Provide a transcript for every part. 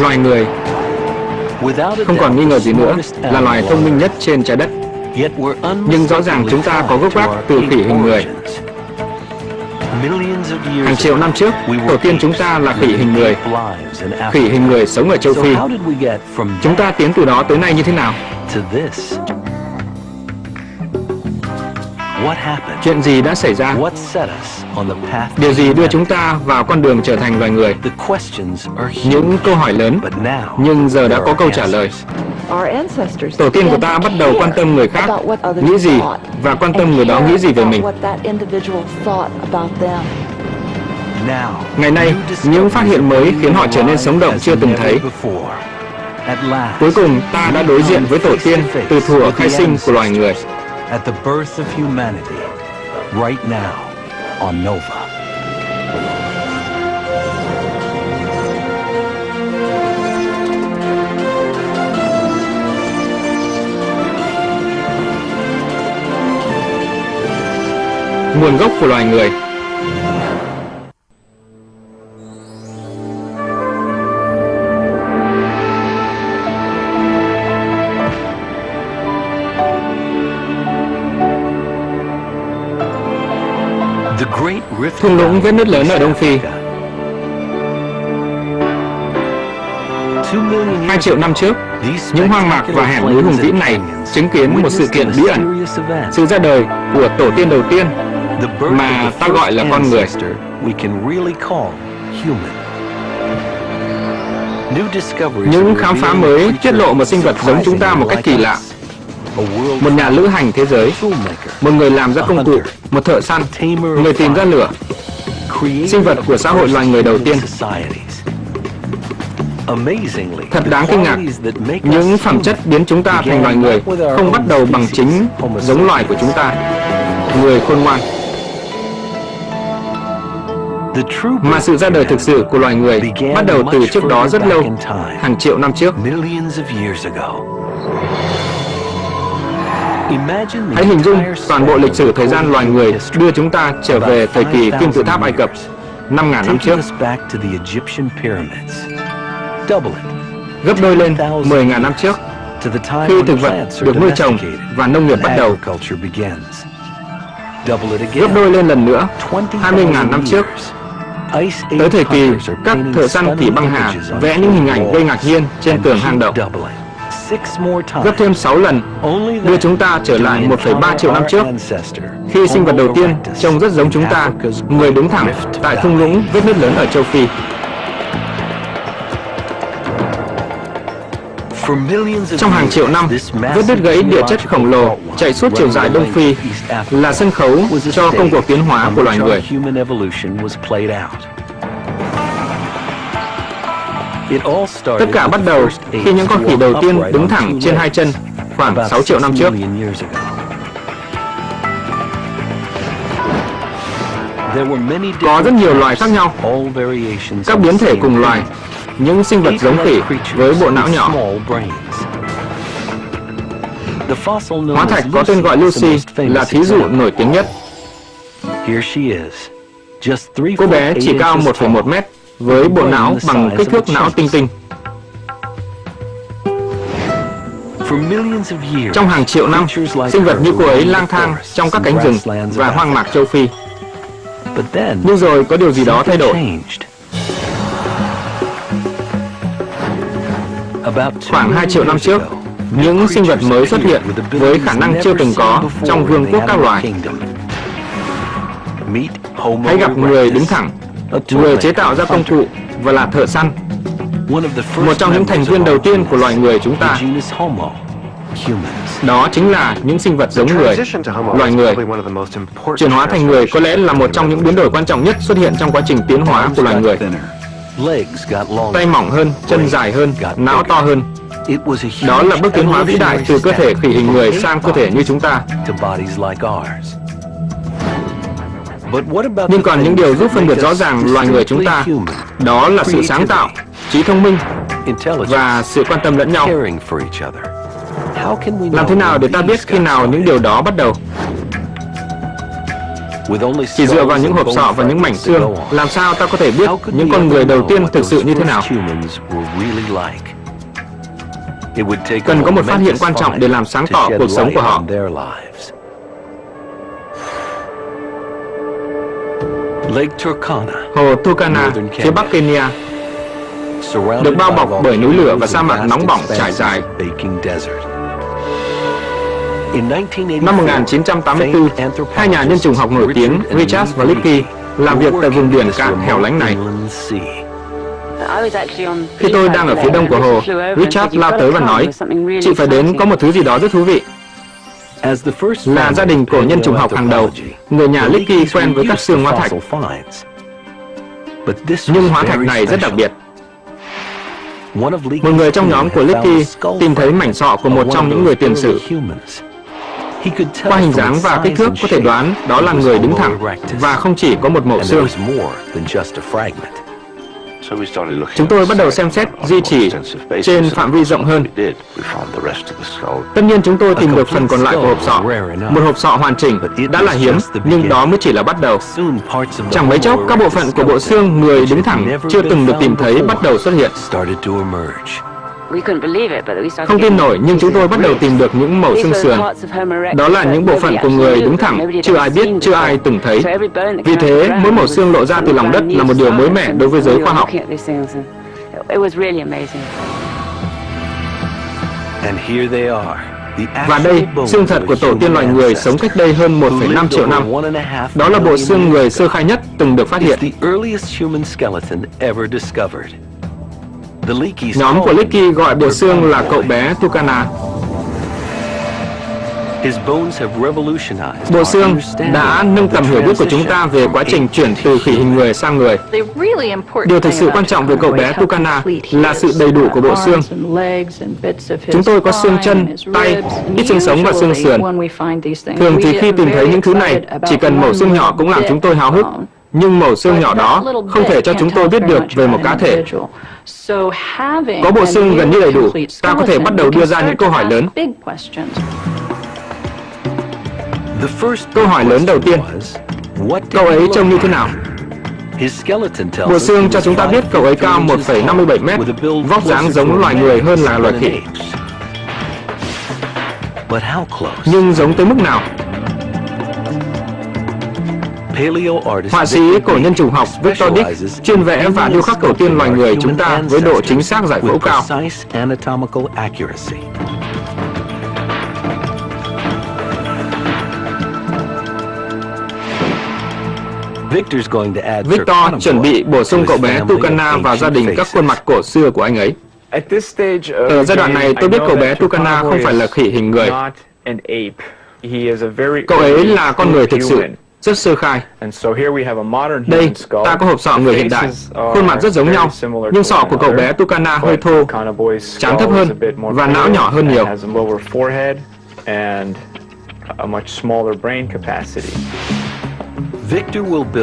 Loài người không còn nghi ngờ gì nữa là loài thông minh nhất trên trái đất. Nhưng rõ ràng chúng ta có gốc gác từ khỉ hình người. Hàng triệu năm trước, tổ tiên chúng ta là khỉ hình người. Khỉ hình người sống ở châu Phi. Chúng ta tiến từ đó tới nay như thế nào? Chuyện gì đã xảy ra? Điều gì đưa chúng ta vào con đường trở thành loài người? Những câu hỏi lớn, nhưng giờ đã có câu trả lời. Tổ tiên của ta bắt đầu quan tâm người khác nghĩ gì và quan tâm người đó nghĩ gì về mình. Ngày nay, những phát hiện mới khiến họ trở nên sống động chưa từng thấy. Cuối cùng, ta đã đối diện với tổ tiên từ thuở khai sinh của loài người. Nguồn gốc của loài người. Thung lũng vết nứt lớn ở Đông Phi. 2 triệu năm trước, những hoang mạc và hẻm núi hùng vĩ này chứng kiến một sự kiện bí ẩn, sự ra đời của tổ tiên đầu tiên mà ta gọi là con người. Những khám phá mới tiết lộ một sinh vật giống chúng ta một cách kỳ lạ. Một nhà lữ hành thế giới, một người làm ra công cụ, một thợ săn, người tìm ra lửa. Sinh vật của xã hội loài người đầu tiên. Thật đáng kinh ngạc, những phẩm chất biến chúng ta thành loài người không bắt đầu bằng chính giống loài của chúng ta, người khôn ngoan. Mà sự ra đời thực sự của loài người bắt đầu từ trước đó rất lâu, hàng triệu năm trước. Hãy hình dung toàn bộ lịch sử thời gian loài người đưa chúng ta trở về thời kỳ kim tự tháp Ai Cập, 5.000 năm trước. Gấp đôi lên 10.000 năm trước, khi thực vật được nuôi trồng và nông nghiệp bắt đầu. Gấp đôi lên lần nữa 20.000 năm trước, tới thời kỳ các thợ săn thủy băng hà vẽ những hình ảnh gây ngạc nhiên trên tường hang động. Gấp thêm 6 lần, đưa chúng ta trở lại 1,3 triệu năm trước, khi sinh vật đầu tiên trông rất giống chúng ta, người đứng thẳng tại thung lũng vết nứt lớn ở châu Phi. Trong hàng triệu năm, vết đứt gãy địa chất khổng lồ chạy suốt chiều dài Đông Phi là sân khấu cho công cuộc tiến hóa của loài người. Tất cả bắt đầu khi những con khỉ đầu tiên đứng thẳng trên 2 chân khoảng 6 triệu năm trước. Có rất nhiều loài khác nhau, các biến thể cùng loài, những sinh vật giống khỉ với bộ não nhỏ. Hóa thạch có tên gọi Lucy là thí dụ nổi tiếng nhất. Cô bé chỉ cao 1,1 mét với bộ não bằng kích thước não tinh tinh. Trong hàng triệu năm, sinh vật như cô ấy lang thang trong các cánh rừng và hoang mạc châu Phi. Nhưng rồi có điều gì đó thay đổi. Khoảng 2 triệu năm trước, những sinh vật mới xuất hiện với khả năng chưa từng có trong vương quốc các loài. Hãy gặp người đứng thẳng, người chế tạo ra công cụ và là thợ săn, một trong những thành viên đầu tiên của loài người chúng ta. Đó chính là những sinh vật giống người, loài người. Chuyển hóa thành người có lẽ là một trong những biến đổi quan trọng nhất xuất hiện trong quá trình tiến hóa của loài người. Tay mỏng hơn, chân dài hơn, não to hơn. Đó là bước tiến hóa vĩ đại từ cơ thể khỉ hình người sang cơ thể như chúng ta. Nhưng còn những điều giúp phân biệt rõ ràng loài người chúng ta, đó là sự sáng tạo, trí thông minh và sự quan tâm lẫn nhau. Làm thế nào để ta biết khi nào những điều đó bắt đầu? Chỉ dựa vào những hộp sọ và những mảnh xương, làm sao ta có thể biết những con người đầu tiên thực sự như thế nào? Cần có một phát hiện quan trọng để làm sáng tỏ cuộc sống của họ. Hồ Turkana, phía bắc Kenya, được bao bọc bởi núi lửa và sa mạc nóng bỏng trải dài. Năm 1984, hai nhà nhân chủng học nổi tiếng Richard và Licky làm việc tại vùng biển cạn hẻo lánh này. Khi tôi đang ở phía đông của hồ, Richard lao tới và nói, "Chị phải đến, có một thứ gì đó rất thú vị." Là gia đình cổ nhân chủng học hàng đầu, người nhà Licky quen với các xương hóa thạch. Nhưng hóa thạch này rất đặc biệt. Một người trong nhóm của Licky tìm thấy mảnh sọ của một trong những người tiền sử. Qua hình dáng và kích thước có thể đoán đó là người đứng thẳng và không chỉ có một mẩu xương. Chúng tôi bắt đầu xem xét di chỉ trên phạm vi rộng hơn. Tất nhiên chúng tôi tìm được phần còn lại của hộp sọ. Một hộp sọ hoàn chỉnh đã là hiếm, nhưng đó mới chỉ là bắt đầu. Chẳng mấy chốc, các bộ phận của bộ xương người đứng thẳng chưa từng được tìm thấy bắt đầu xuất hiện. Không tin nổi, nhưng chúng tôi bắt đầu tìm được những mẩu xương sườn. Đó là những bộ phận của người đứng thẳng, chưa ai biết, chưa ai từng thấy. Vì thế, mỗi mẩu xương lộ ra từ lòng đất là một điều mới mẻ đối với giới khoa học. Và đây, xương thật của tổ tiên loài người sống cách đây hơn 1,5 triệu năm. Đó là bộ xương người sơ khai nhất từng được phát hiện. Nhóm của Licky gọi bộ xương là cậu bé Turkana. Bộ xương đã nâng tầm hiểu biết của chúng ta về quá trình chuyển từ khỉ hình người sang người. Điều thực sự quan trọng về cậu bé Turkana là sự đầy đủ của bộ xương. Chúng tôi có xương chân, tay, ít xương sống và xương sườn. Thường thì khi tìm thấy những thứ này, chỉ cần mẩu xương nhỏ cũng làm chúng tôi háo hức. Nhưng mẩu xương nhỏ đó không thể cho chúng tôi biết được về một cá thể. Có bộ xương gần như đầy đủ, ta có thể bắt đầu đưa ra những câu hỏi lớn. Câu hỏi lớn đầu tiên, cậu ấy trông như thế nào? Bộ xương cho chúng ta biết cậu ấy cao 1,57 mét, vóc dáng giống loài người hơn là loài khỉ. Nhưng giống tới mức nào? Họa sĩ cổ nhân chủng học Victor Dick chuyên vẽ và điêu khắc tổ tiên loài người chúng ta với độ chính xác giải phẫu cao. Victor chuẩn bị bổ sung cậu bé Turkana vào gia đình các khuôn mặt cổ xưa của anh ấy. Ở giai đoạn này tôi biết cậu bé Turkana không phải là khỉ hình người. Cậu ấy là con người thực sự, rất sơ khai. Đây, ta có hộp sọ người hiện đại, khuôn mặt rất giống nhau, nhưng sọ của cậu bé Turkana hơi thô, trán thấp hơn và não nhỏ hơn nhiều.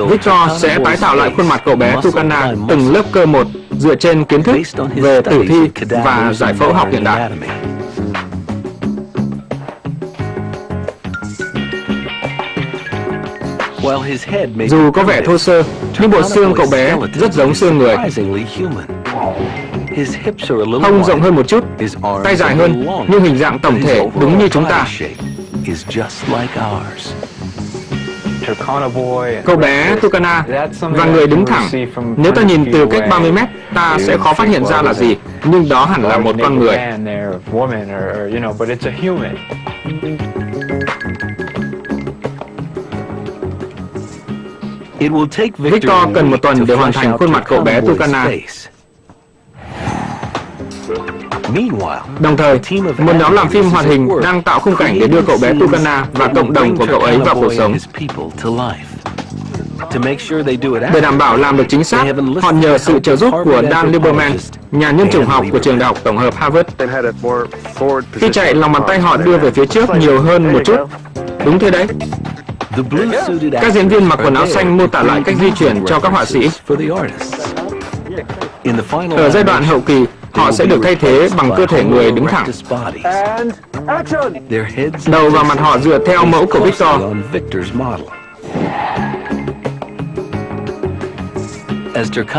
Victor sẽ tái tạo lại khuôn mặt cậu bé Turkana từng lớp cơ một dựa trên kiến thức về tử thi và giải phẫu học hiện đại. Dù có vẻ thô sơ, nhưng bộ xương cậu bé rất giống xương người. Hông rộng hơn một chút, tay dài hơn, nhưng hình dạng tổng thể đúng như chúng ta. Cậu bé Turkana và người đứng thẳng, nếu ta nhìn từ cách 30 mét, ta sẽ khó phát hiện ra là gì, nhưng đó hẳn là một con người. Victor cần một tuần để hoàn thành khuôn mặt cậu bé Turkana. Đồng thời, một nhóm làm phim hoạt hình đang tạo khung cảnh để đưa cậu bé Turkana và cộng đồng của cậu ấy vào cuộc sống. Để đảm bảo làm được chính xác, họ nhờ sự trợ giúp của Dan Lieberman, nhà nhân chủng học của trường đại học tổng hợp Harvard. Khi chạy, lòng bàn tay họ đưa về phía trước nhiều hơn một chút. Đúng thế đấy. Các diễn viên mặc quần áo xanh mô tả lại cách di chuyển cho các họa sĩ. Ở giai đoạn hậu kỳ, họ sẽ được thay thế bằng cơ thể người đứng thẳng. Đầu và mặt họ dựa theo mẫu của Victor.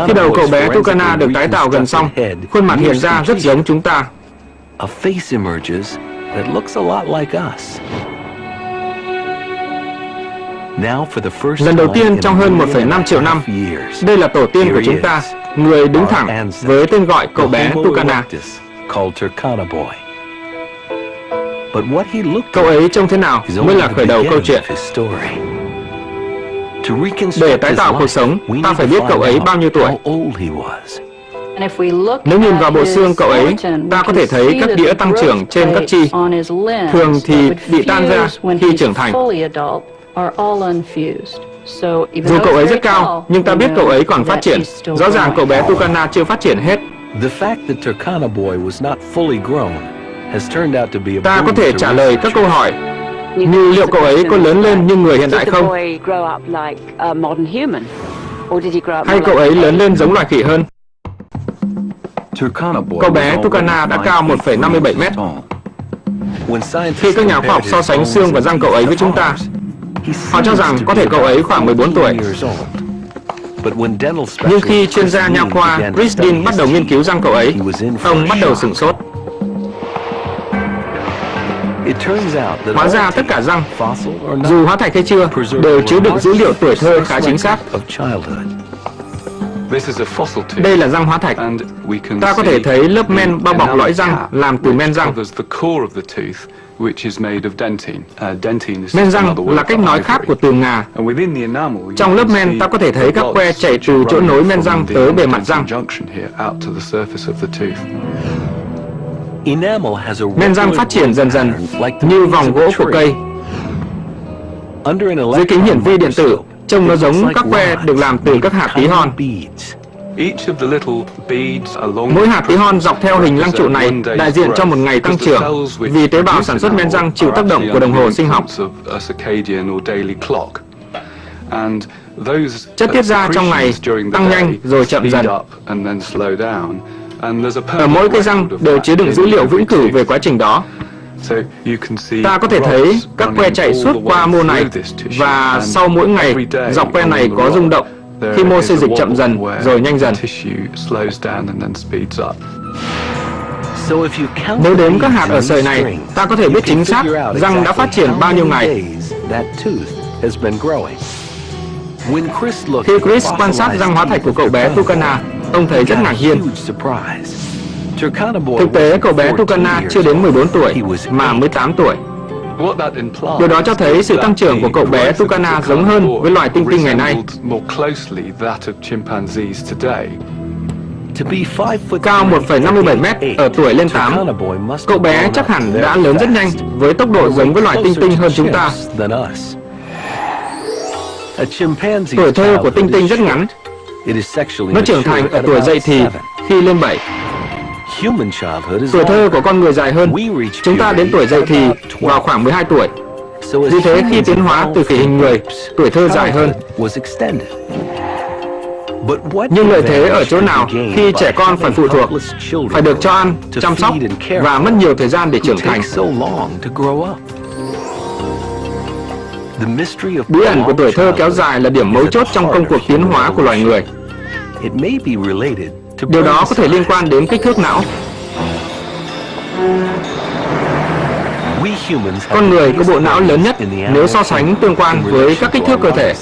Khi đầu cậu bé Tucana được tái tạo gần xong, khuôn mặt hiện ra rất giống chúng ta. Lần đầu tiên trong hơn 1,5 triệu năm, đây là tổ tiên của chúng ta, người đứng thẳng với tên gọi cậu bé Tucana. Cậu ấy trông thế nào mới là khởi đầu câu chuyện. Để tái tạo cuộc sống, ta phải biết cậu ấy bao nhiêu tuổi. Nếu nhìn vào bộ xương cậu ấy, ta có thể thấy các đĩa tăng trưởng trên các chi, thường thì bị tan ra khi trưởng thành. Dù cậu ấy rất cao, nhưng ta biết cậu ấy còn phát triển. Rõ ràng cậu bé Tucana chưa phát triển hết. Ta có thể trả lời các câu hỏi như liệu cậu ấy có lớn lên như người hiện đại không? Hay cậu ấy lớn lên giống loài khỉ hơn? Cậu bé Tucana đã cao 1,57 mét. Khi các nhà khoa học so sánh xương và răng cậu ấy với chúng ta, họ cho rằng có thể cậu ấy khoảng 14 tuổi. Nhưng khi chuyên gia nha khoa Christine bắt đầu nghiên cứu răng cậu ấy, ông bắt đầu sửng sốt. Hóa ra tất cả răng, dù hóa thạch hay chưa, đều chứa đựng dữ liệu tuổi thơ khá chính xác. Đây là răng hóa thạch. Ta có thể thấy lớp men bao bọc lõi răng làm từ men răng. Men răng là cách nói khác của từ ngà. Trong lớp men ta có thể thấy các que chảy từ chỗ nối men răng tới bề mặt răng. Men răng phát triển dần dần như vòng gỗ của cây. Dưới kính hiển vi điện tử, trông nó giống các que được làm từ các hạt tí hon. Mỗi hạt tí hon dọc theo hình lăng trụ này đại diện cho một ngày tăng trưởng, vì tế bào sản xuất men răng chịu tác động của đồng hồ sinh học. Chất tiết ra trong ngày tăng nhanh rồi chậm dần. Ở mỗi cây răng đều chứa đựng dữ liệu vĩnh cửu về quá trình đó. Ta có thể thấy các que chạy suốt qua mô này, và sau mỗi ngày, dọc que này có rung động khi mô xê dịch chậm dần rồi nhanh dần. Nếu đếm các hạt ở sợi này, ta có thể biết chính xác răng đã phát triển bao nhiêu ngày. Khi Chris quan sát răng hóa thạch của cậu bé Tucana, ông thấy rất ngạc nhiên. Thực tế, cậu bé Tucana chưa đến 14 tuổi, mà mới 8 tuổi. Điều đó cho thấy sự tăng trưởng của cậu bé Tucana giống hơn với loài tinh tinh ngày nay. Cao 1,57 mét ở tuổi lên 8, cậu bé chắc hẳn đã lớn rất nhanh với tốc độ giống với loài tinh tinh hơn chúng ta. Tuổi thơ của tinh tinh rất ngắn. Nó trưởng thành ở tuổi dậy thì khi lên 7. Tuổi thơ của con người dài hơn. Chúng ta đến tuổi dậy thì vào khoảng 12 tuổi. Vì thế khi tiến hóa từ khỉ hình người, tuổi thơ dài hơn. Nhưng lợi thế ở chỗ nào khi trẻ con phải phụ thuộc, phải được cho ăn, chăm sóc và mất nhiều thời gian để trưởng thành? Bí ẩn của tuổi thơ kéo dài là điểm mấu chốt trong công cuộc tiến hóa của loài người. Điều đó có thể liên quan đến kích thước não. Con người có bộ não lớn nhất nếu so sánh tương quan với các kích thước cơ thể.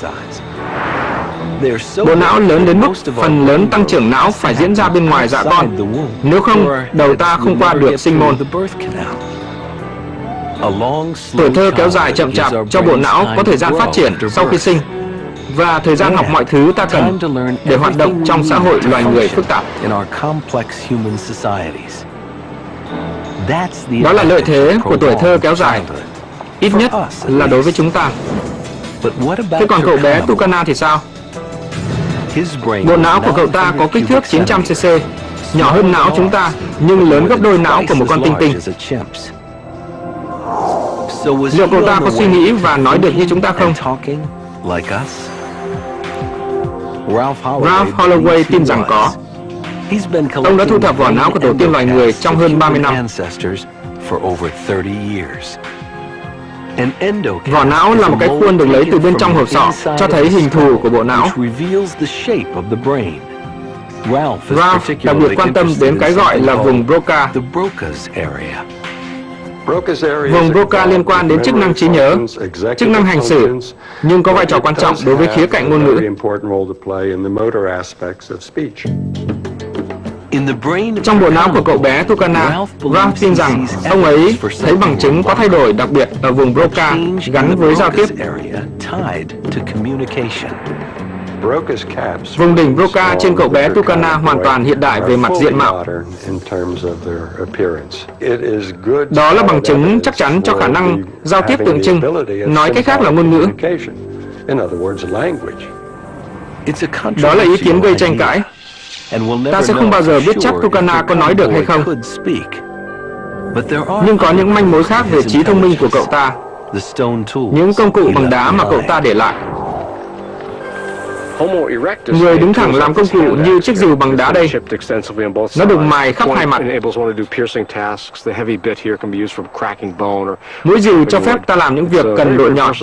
Bộ não lớn đến mức phần lớn tăng trưởng não phải diễn ra bên ngoài dạ con. Nếu không, đầu ta không qua được sinh môn. Tuổi thơ kéo dài chậm chạp cho bộ não có thời gian phát triển sau khi sinh, và thời gian học mọi thứ ta cần để hoạt động trong xã hội loài người phức tạp. Đó là lợi thế của tuổi thơ kéo dài, ít nhất là đối với chúng ta. Thế còn cậu bé Tucana thì sao? Bộ não của cậu ta có kích thước 900cc, nhỏ hơn não chúng ta, nhưng lớn gấp đôi não của một con tinh tinh. Liệu cậu ta có suy nghĩ và nói được như chúng ta không? Ralph Holloway tin rằng có. Ông đã thu thập vỏ não của tổ tiên loài người trong hơn 30 năm. Vỏ não là một cái khuôn được lấy từ bên trong hộp sọ, cho thấy hình thù của bộ não. Ralph đặc biệt quan tâm đến cái gọi là vùng Broca. Vùng Broca liên quan đến chức năng trí nhớ, chức năng hành xử, nhưng có vai trò quan trọng đối với khía cạnh ngôn ngữ. Trong bộ não của cậu bé Tucana, Ralph tin rằng ông ấy thấy bằng chứng có thay đổi đặc biệt ở vùng Broca gắn với giao tiếp. Vùng đỉnh Broca trên cậu bé Tucana hoàn toàn hiện đại về mặt diện mạo. Đó là bằng chứng chắc chắn cho khả năng giao tiếp tượng trưng, nói cách khác là ngôn ngữ. Đó là ý kiến gây tranh cãi. Ta sẽ không bao giờ biết chắc Tucana có nói được hay không. Nhưng có những manh mối khác về trí thông minh của cậu ta, những công cụ bằng đá mà cậu ta để lại. Người đứng thẳng làm công cụ như chiếc rìu bằng đá đây. Nó được mài khắp hai mặt. Mũi rìu cho phép ta làm những việc cần độ nhọn.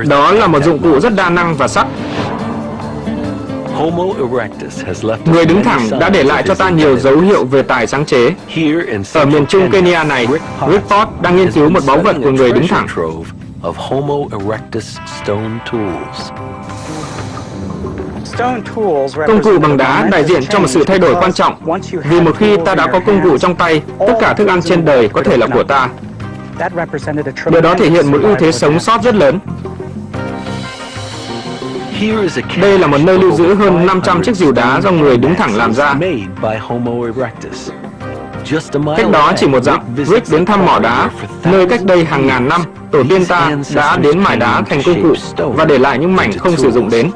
Đó là một dụng cụ rất đa năng và sắc. Người đứng thẳng đã để lại cho ta nhiều dấu hiệu về tài sáng chế. Ở miền trung Kenya này, Rickford đang nghiên cứu một báu vật của người đứng thẳng. Công cụ bằng đá đại diện cho một sự thay đổi quan trọng, vì một khi ta đã có công cụ trong tay, tất cả thức ăn trên đời có thể là của ta. Điều đó thể hiện một ưu thế sống sót rất lớn. Đây là một nơi lưu giữ hơn 500 chiếc rìu đá do người đứng thẳng làm ra. Cách đó chỉ một dặm, Rick đến thăm mỏ đá, nơi cách đây hàng ngàn năm, tổ tiên ta đã đến mài đá thành công cụ và để lại những mảnh không sử dụng đến.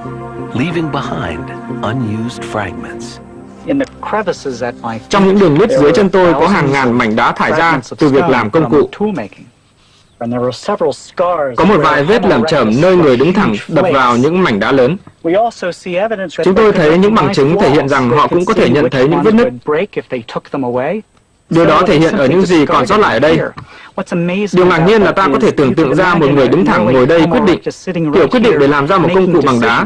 Trong những đường nứt dưới chân tôi có hàng ngàn mảnh đá thải ra từ việc làm công cụ. Có một vài vết lởm chởm nơi người đứng thẳng đập vào những mảnh đá lớn. Chúng tôi thấy những bằng chứng thể hiện rằng họ cũng có thể nhận thấy những vết nứt. Điều đó thể hiện ở những gì còn sót lại ở đây. Điều ngạc nhiên là ta có thể tưởng tượng ra một người đứng thẳng ngồi đây quyết định, kiểu quyết định để làm ra một công cụ bằng đá.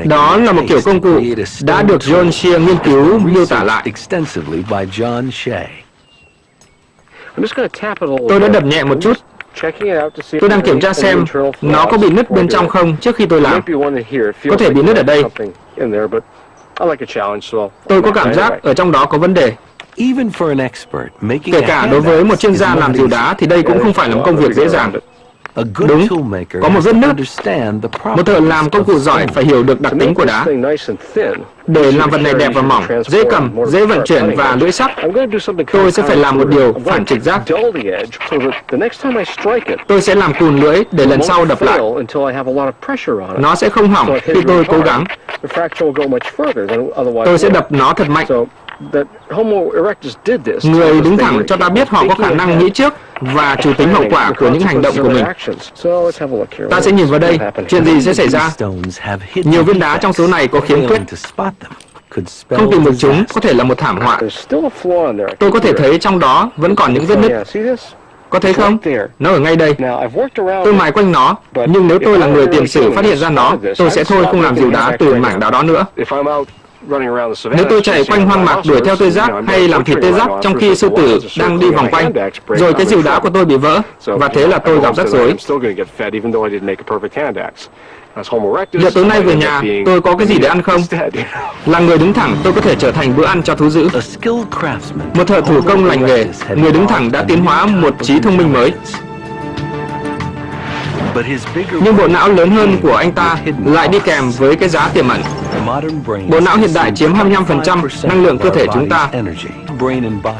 Đó là một kiểu công cụ đã được John Shea nghiên cứu miêu tả lại. Tôi đã đập nhẹ một chút. Tôi đang kiểm tra xem nó có bị nứt bên trong không trước khi tôi làm. Có thể bị nứt ở đây. Tôi có cảm giác ở trong đó có vấn đề. Kể cả đối với một chuyên gia làm rìu đá thì đây cũng không phải là một công việc dễ dàng. Đúng, có một vết nứt. Một thợ làm công cụ giỏi phải hiểu được đặc tính của đá. Để làm vật này đẹp và mỏng, dễ cầm, dễ vận chuyển và lưỡi sắc, tôi sẽ phải làm một điều phản trực giác. Tôi sẽ làm cùn lưỡi để lần sau đập lại. Nó sẽ không hỏng khi tôi cố gắng. Tôi sẽ đập nó thật mạnh. Người đứng thẳng cho ta biết họ có khả năng nghĩ trước và chủ tính hậu quả của những hành động của mình. Ta sẽ nhìn vào đây, chuyện gì sẽ xảy ra. Nhiều viên đá trong số này có khiếm khuyết. Không tìm được chúng có thể là một thảm họa. Tôi có thể thấy trong đó vẫn còn những vết nứt. Có thấy không? Nó ở ngay đây. Tôi mài quanh nó, nhưng nếu tôi là người tiền sử phát hiện ra nó, tôi sẽ thôi không làm rìu đá từ mảng đá đó nữa. Nếu tôi chạy quanh hoang mạc đuổi theo tê giác hay làm thịt tê giác trong khi sư tử đang đi vòng quanh, rồi cái rìu đá của tôi bị vỡ, và thế là tôi gặp rắc rối. Liệu tối nay về nhà tôi có cái gì để ăn không? Là người đứng thẳng, tôi có thể trở thành bữa ăn cho thú dữ. Một thợ thủ công lành nghề, người đứng thẳng đã tiến hóa một trí thông minh mới. Nhưng bộ não lớn hơn của anh ta lại đi kèm với cái giá tiềm ẩn. Bộ não hiện đại chiếm 25% năng lượng cơ thể chúng ta.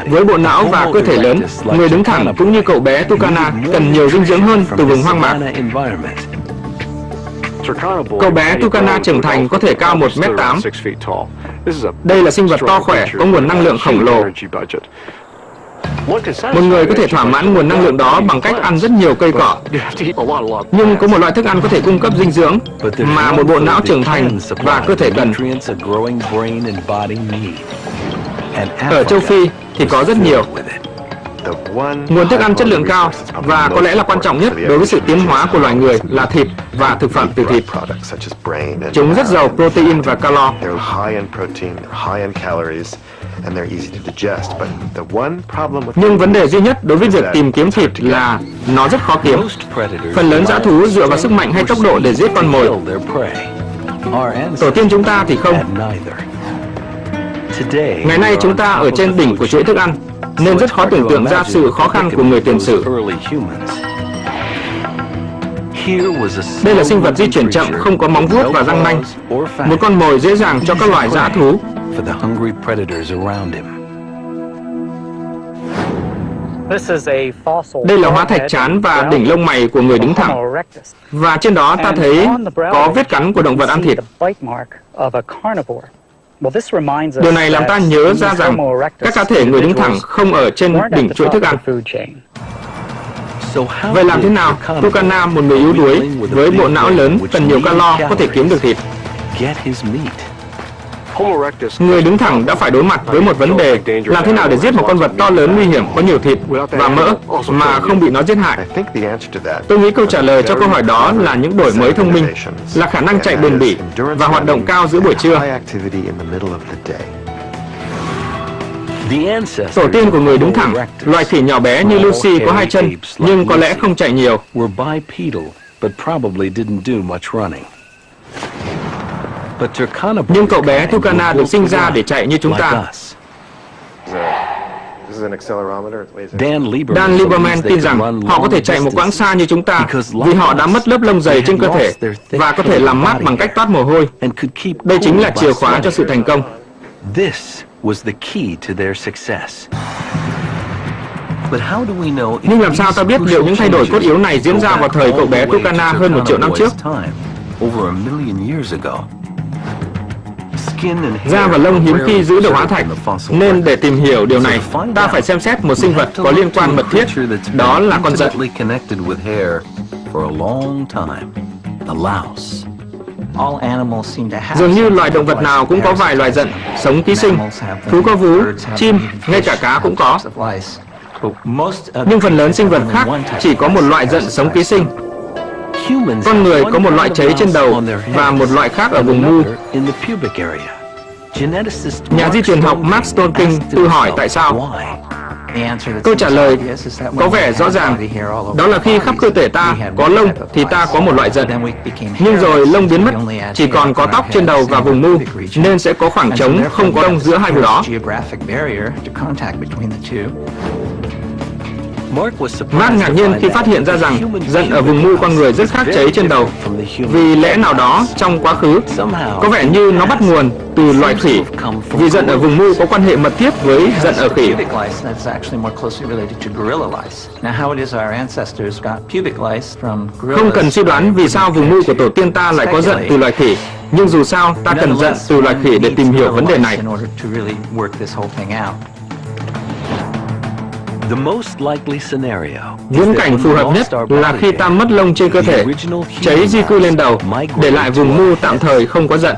Với bộ não và cơ thể lớn, người đứng thẳng cũng như cậu bé Tucana cần nhiều dinh dưỡng hơn từ vùng hoang mạc. Cậu bé Tucana trưởng thành có thể cao 1m8. Đây là sinh vật to khỏe, có nguồn năng lượng khổng lồ. Một người có thể thỏa mãn nguồn năng lượng đó bằng cách ăn rất nhiều cây cỏ. Nhưng có một loại thức ăn có thể cung cấp dinh dưỡng mà một bộ não trưởng thành và cơ thể cần. Ở châu Phi thì có rất nhiều. Nguồn thức ăn chất lượng cao và có lẽ là quan trọng nhất đối với sự tiến hóa của loài người là thịt và thực phẩm từ thịt. Chúng rất giàu protein và calo. Nhưng vấn đề duy nhất đối với việc tìm kiếm thịt là nó rất khó kiếm. Phần lớn dã thú dựa vào sức mạnh hay tốc độ để giết con mồi. Tổ tiên chúng ta thì không. Ngày nay chúng ta ở trên đỉnh của chuỗi thức ăn, nên rất khó tưởng tượng ra sự khó khăn của người tiền sử. Đây là sinh vật di chuyển chậm, không có móng vuốt và răng nanh, một con mồi dễ dàng cho các loài dã thú. Đây là hóa thạch trán và đỉnh lông mày của người đứng thẳng, và trên đó ta thấy có vết cắn của động vật ăn thịt. Điều này làm ta nhớ ra rằng các cá thể người đứng thẳng không ở trên đỉnh chuỗi thức ăn. Vậy làm thế nào Tucana, một người yếu đuối với bộ não lớn cần nhiều calo, có thể kiếm được thịt? Người đứng thẳng đã phải đối mặt với một vấn đề: làm thế nào để giết một con vật to lớn nguy hiểm có nhiều thịt và mỡ mà không bị nó giết hại? Tôi nghĩ câu trả lời cho câu hỏi đó là những đổi mới thông minh, là khả năng chạy bền bỉ và hoạt động cao giữa buổi trưa. Tổ tiên của người đứng thẳng, loài khỉ nhỏ bé như Lucy có 2 chân nhưng có lẽ không chạy nhiều. Nhưng cậu bé Tucana được sinh ra để chạy như chúng ta. Dan Lieberman tin rằng họ có thể chạy một quãng xa như chúng ta vì họ đã mất lớp lông dày trên cơ thể và có thể làm mát bằng cách toát mồ hôi. Đây chính là chìa khóa cho sự thành công. Nhưng làm sao ta biết liệu những thay đổi cốt yếu này diễn ra vào thời cậu bé Tucana hơn 1 triệu năm trước? Da và lông hiếm khi giữ được hóa thạch, nên để tìm hiểu điều này, ta phải xem xét một sinh vật có liên quan mật thiết, đó là con dận. Dường như loài động vật nào cũng có vài loài dận sống ký sinh. Thú có vú, chim, ngay cả cá cũng có. Nhưng phần lớn sinh vật khác chỉ có một loại dận sống ký sinh. Con người có một loại cháy trên đầu và một loại khác ở vùng mu. Nhà di truyền học Mark Stolking tự hỏi tại sao. Câu trả lời có vẻ rõ ràng, đó là khi khắp cơ thể ta có lông thì ta có một loại dận. Nhưng rồi lông biến mất, chỉ còn có tóc trên đầu và vùng mu, nên sẽ có khoảng trống không có lông giữa hai vùng đó. Mark ngạc nhiên khi phát hiện ra rằng dận ở vùng mu con người rất khác cháy trên đầu. Vì lẽ nào đó trong quá khứ, có vẻ như nó bắt nguồn từ loài khỉ, vì dận ở vùng mu có quan hệ mật thiết với dận ở khỉ. Không cần suy đoán vì sao vùng mu của tổ tiên ta lại có dận từ loài khỉ, nhưng dù sao ta cần dận từ loài khỉ để tìm hiểu vấn đề này. Viễn cảnh phù hợp nhất là khi ta mất lông trên cơ thể, cháy di cư lên đầu, để lại vùng mu tạm thời không có dận.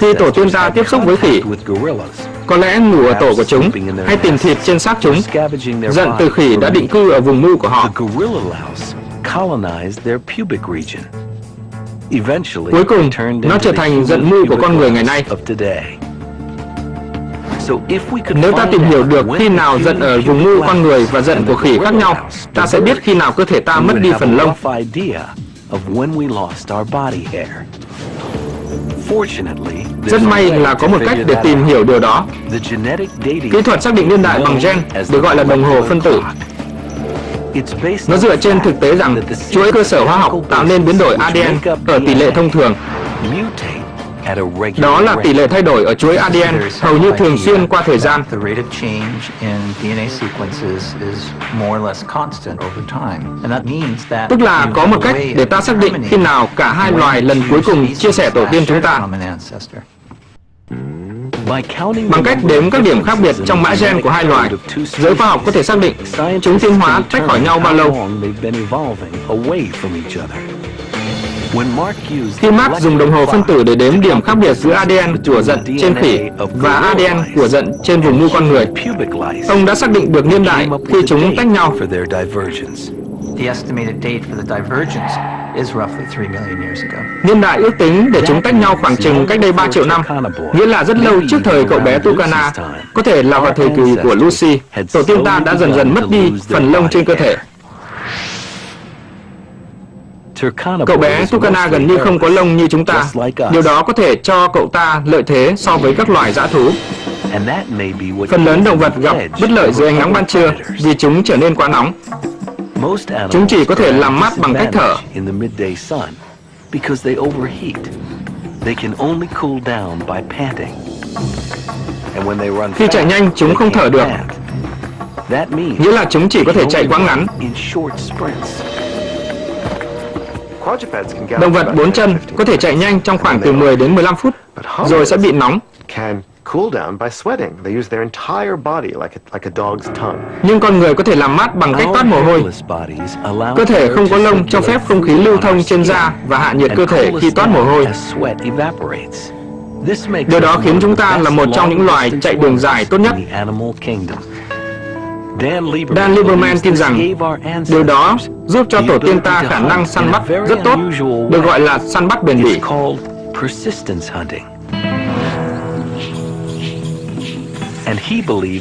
Khi tổ tiên ta tiếp xúc với khỉ, có lẽ ngủ ở tổ của chúng hay tìm thịt trên xác chúng, dận từ khỉ đã định cư ở vùng mu của họ. Cuối cùng, nó trở thành dận mu của con người ngày nay. Nếu ta tìm hiểu được khi nào dận ở vùng mu con người và dận của khỉ khác nhau, ta sẽ biết khi nào cơ thể ta mất đi phần lông. Rất may là có một cách để tìm hiểu điều đó. Kỹ thuật xác định niên đại bằng gen được gọi là đồng hồ phân tử. Nó dựa trên thực tế rằng chuỗi cơ sở hóa học tạo nên biến đổi ADN ở tỷ lệ thông thường. Đó là tỷ lệ thay đổi ở chuỗi ADN hầu như thường xuyên qua thời gian. Tức là có một cách để ta xác định khi nào cả hai loài lần cuối cùng chia sẻ tổ tiên chúng ta. Bằng cách đếm các điểm khác biệt trong mã gen của hai loài, giới khoa học có thể xác định chúng tiến hóa tách khỏi nhau bao lâu. Khi Mark dùng đồng hồ phân tử để đếm điểm khác biệt giữa ADN của giận trên khỉ và ADN của giận trên vùng mu con người, ông đã xác định được niên đại khi chúng tách nhau. Niên đại ước tính để chúng tách nhau khoảng chừng cách đây 3 triệu năm, nghĩa là rất lâu trước thời cậu bé Tucana, có thể là vào thời kỳ của Lucy. Tổ tiên ta đã dần dần mất đi phần lông trên cơ thể. Cậu bé Tucana gần như không có lông như chúng ta. Điều đó có thể cho cậu ta lợi thế so với các loài dã thú. Phần lớn động vật gặp bất lợi dưới ánh nắng ban trưa vì chúng trở nên quá nóng. Chúng chỉ có thể làm mát bằng cách thở. Khi chạy nhanh, chúng không thở được, nghĩa là chúng chỉ có thể chạy quãng ngắn. Động vật 4 chân có thể chạy nhanh trong khoảng từ 10 đến 15 phút, rồi sẽ bị nóng. Nhưng con người có thể làm mát bằng cách toát mồ hôi. Cơ thể không có lông cho phép không khí lưu thông trên da và hạ nhiệt cơ thể khi toát mồ hôi. Điều đó khiến chúng ta là một trong những loài chạy đường dài tốt nhất. Dan Lieberman tin rằng điều đó giúp cho tổ tiên ta khả năng săn bắt rất tốt, được gọi là săn bắt bền bỉ.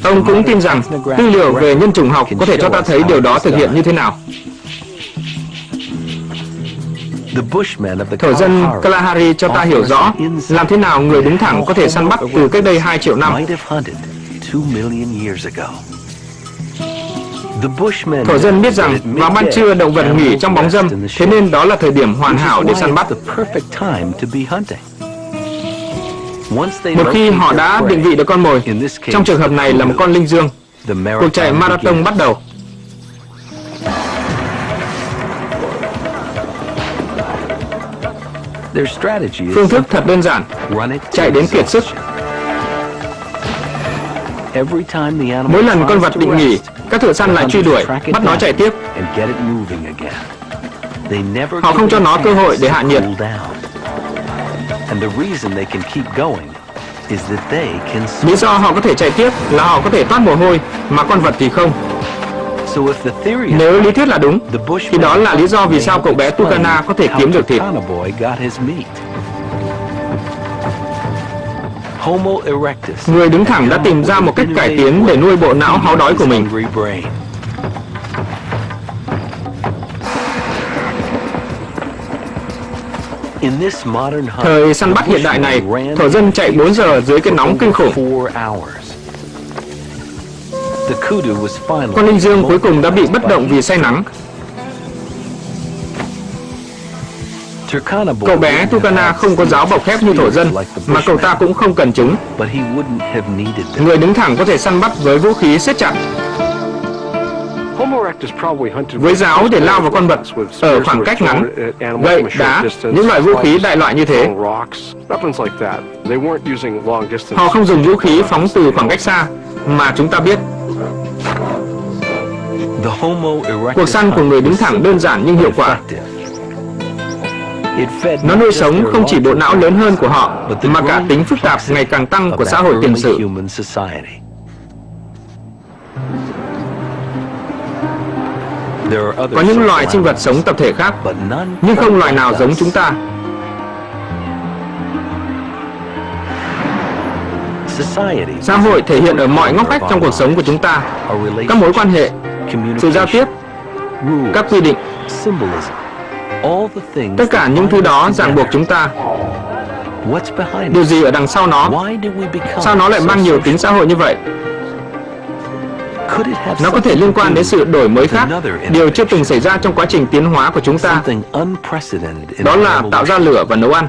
Ông cũng tin rằng tư liệu về nhân chủng học có thể cho ta thấy điều đó thực hiện như thế nào. Thổ dân Kalahari cho ta hiểu rõ làm thế nào người đứng thẳng có thể săn bắt từ cách đây 2 triệu năm. Thổ dân biết rằng vào ban trưa động vật nghỉ trong bóng râm, thế nên đó là thời điểm hoàn hảo để săn bắt. Một khi họ đã định vị được con mồi, trong trường hợp này là một con linh dương, cuộc chạy marathon bắt đầu. Phương thức thật đơn giản, chạy đến kiệt sức. Mỗi lần con vật định nghỉ, các thợ săn lại truy đuổi, bắt nó chạy tiếp. Họ không cho nó cơ hội để hạ nhiệt. Lý do họ có thể chạy tiếp là họ có thể toát mồ hôi, mà con vật thì không. Nếu lý thuyết là đúng, thì đó là lý do vì sao cậu bé Tucana có thể kiếm được thịt. Người đứng thẳng đã tìm ra một cách cải tiến để nuôi bộ não háu đói của mình. Thời săn bắt hiện đại này, thổ dân chạy 4 giờ dưới cái nóng kinh khủng. Con linh dương cuối cùng đã bị bất động vì say nắng. Cậu bé Tucana không có giáo bọc thép như thổ dân, mà cậu ta cũng không cần chúng. Người đứng thẳng có thể săn bắt với vũ khí siết chặt. Với giáo để lao vào con vật ở khoảng cách ngắn, gậy, đá, những loại vũ khí đại loại như thế. Họ không dùng vũ khí phóng từ khoảng cách xa, mà chúng ta biết. Cuộc săn của người đứng thẳng đơn giản nhưng hiệu quả. Nó nuôi sống không chỉ bộ não lớn hơn của họ, mà cả tính phức tạp ngày càng tăng của xã hội tiền sử. Có những loài sinh vật sống tập thể khác, nhưng không loài nào giống chúng ta. Xã hội thể hiện ở mọi ngóc ngách trong cuộc sống của chúng ta. Các mối quan hệ, sự giao tiếp, các quy định, tất cả những thứ đó ràng buộc chúng ta. Điều gì ở đằng sau nó? Sao nó lại mang nhiều tính xã hội như vậy? Nó có thể liên quan đến sự đổi mới khác, điều chưa từng xảy ra trong quá trình tiến hóa của chúng ta. Đó là tạo ra lửa và nấu ăn.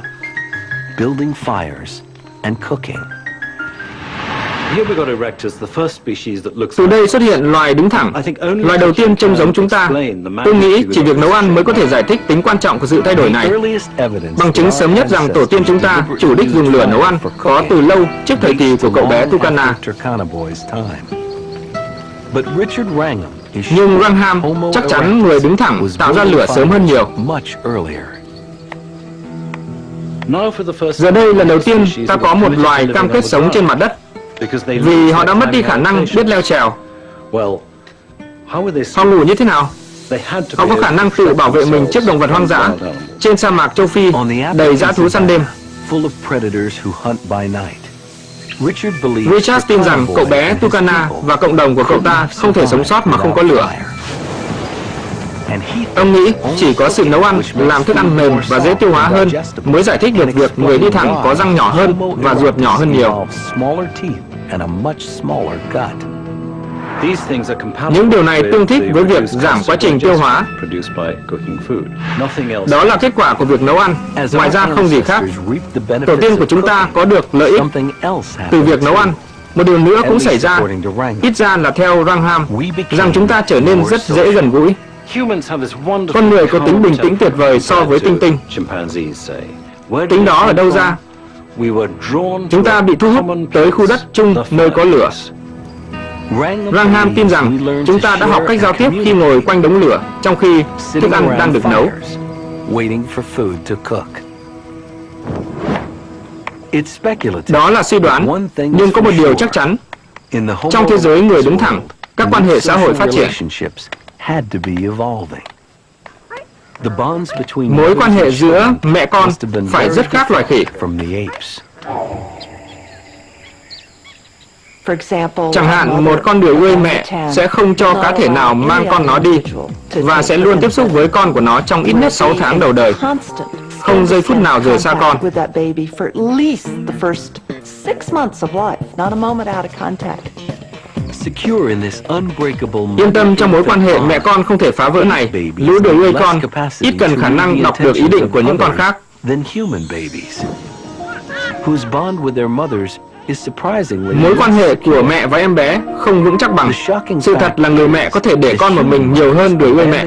Từ đây xuất hiện loài đứng thẳng, loài đầu tiên trông giống chúng ta. Tôi nghĩ chỉ việc nấu ăn mới có thể giải thích tính quan trọng của sự thay đổi này. Bằng chứng sớm nhất rằng tổ tiên chúng ta chủ đích dùng lửa nấu ăn có từ lâu trước thời kỳ của cậu bé Tucana. Nhưng Wrangham chắc chắn người đứng thẳng tạo ra lửa sớm hơn nhiều. Giờ đây lần đầu tiên ta có một loài cam kết sống trên mặt đất, vì họ đã mất đi khả năng biết leo trèo. Họ ngủ như thế nào? Họ có khả năng tự bảo vệ mình trước động vật hoang dã trên sa mạc châu Phi đầy dã thú săn đêm. Richard tin rằng cậu bé Tucana và cộng đồng của cậu ta không thể sống sót mà không có lửa. Ông nghĩ chỉ có sự nấu ăn làm thức ăn mềm và dễ tiêu hóa hơn mới giải thích được việc người đi thẳng có răng nhỏ hơn và ruột nhỏ hơn nhiều. Những điều này tương thích với việc giảm quá trình tiêu hóa. Đó là kết quả của việc nấu ăn, ngoài ra không gì khác. Tổ tiên của chúng ta có được lợi ích từ việc nấu ăn. Một điều nữa cũng xảy ra, ít ra là theo Wrangham, rằng chúng ta trở nên rất dễ gần gũi. Con người có tính bình tĩnh tuyệt vời so với tinh tinh. Tính đó ở đâu ra? Chúng ta bị thu hút tới khu đất chung nơi có lửa. Wrangham tin rằng chúng ta đã học cách giao tiếp khi ngồi quanh đống lửa trong khi thức ăn đang được nấu. Đó là suy đoán, nhưng có một điều chắc chắn. Trong thế giới người đứng thẳng, các quan hệ xã hội phát triển. Mối quan hệ giữa mẹ con phải rất khác loài khỉ. Chẳng hạn, một con đười ươi mẹ sẽ không cho cá thể nào mang con nó đi và sẽ luôn tiếp xúc với con của nó trong ít nhất 6 tháng đầu đời, không giây phút nào rời xa con. Yên tâm, trong mối quan hệ mẹ con không thể phá vỡ này, lũ đười ươi con ít cần khả năng đọc được ý định của những con khác. Mối quan hệ của mẹ và em bé không vững chắc bằng. Sự thật là người mẹ có thể để con một mình nhiều hơn đười ươi mẹ.